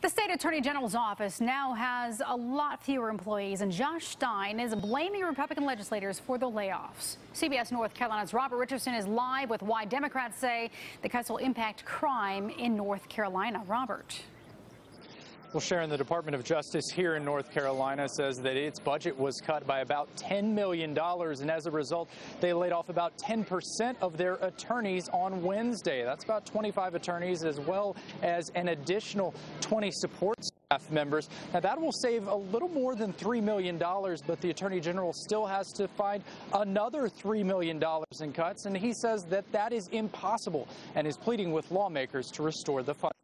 The state attorney general's office now has a lot fewer employees, and Josh Stein is blaming Republican legislators for the layoffs. CBS North Carolina's Robert Richardson is live with why Democrats say the cuts will impact crime in North Carolina. Robert. Well, Sharon, the Department of Justice here in North Carolina says that its budget was cut by about $10 million, and as a result, they laid off about 10% of their attorneys on Wednesday. That's about 25 attorneys, as well as an additional 20 support staff members. Now, that will save a little more than $3 million, but the Attorney General still has to find another $3 million in cuts, and he says that that is impossible and is pleading with lawmakers to restore the funds.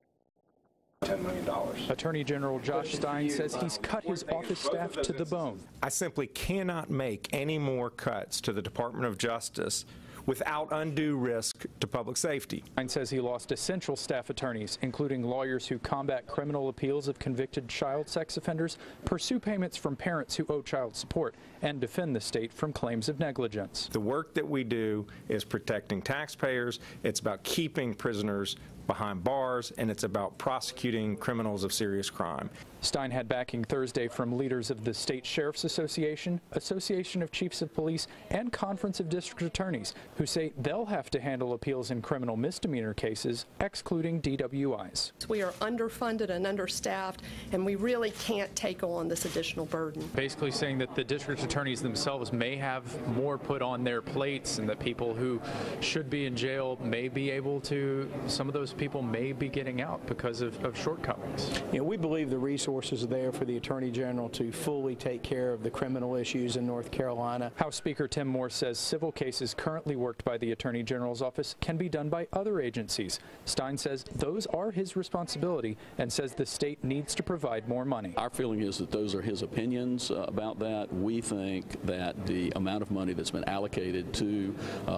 $10 million. Attorney General Josh Stein says he's cut his office staff to the bone. I simply cannot make any more cuts to the Department of Justice without undue risk to public safety. Stein says he lost essential staff attorneys, including lawyers who combat criminal appeals of convicted child sex offenders, pursue payments from parents who owe child support, and defend the state from claims of negligence. The work that we do is protecting taxpayers. It's about keeping prisoners behind bars, and it's about prosecuting criminals of serious crime. Stein had backing Thursday from leaders of the State Sheriff's Association, Association of Chiefs of Police, and Conference of District Attorneys, who say they'll have to handle appeals in criminal misdemeanor cases, excluding DWIs. We are underfunded and understaffed, and we really can't take on this additional burden. Basically saying that the district attorneys themselves may have more put on their plates, and that people who should be in jail may be able to, some of those people may be getting out because of shortcomings. You know, we believe the resources are there for the Attorney General to fully take care of the criminal issues in North Carolina. House Speaker Tim Moore says civil cases currently worked by the Attorney General's office can be done by other agencies. Stein says those are his responsibility and says the state needs to provide more money. Our feeling is that those are his opinions about that. We think that the amount of money that's been allocated to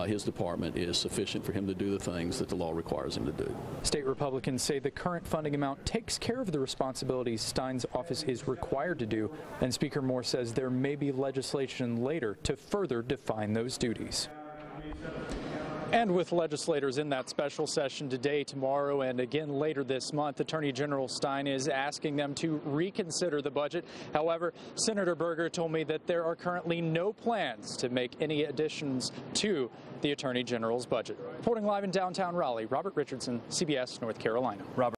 his department is sufficient for him to do the things that the law requires him to do. State Republicans say the current funding amount takes care of the responsibilities Stein's office is required to do, and Speaker Moore says there may be legislation later to further define those duties. And with legislators in that special session today, tomorrow, and again later this month, Attorney General Stein is asking them to reconsider the budget. However, Senator Berger told me that there are currently no plans to make any additions to the Attorney General's budget. Reporting live in downtown Raleigh, Robert Richardson, CBS North Carolina. Robert.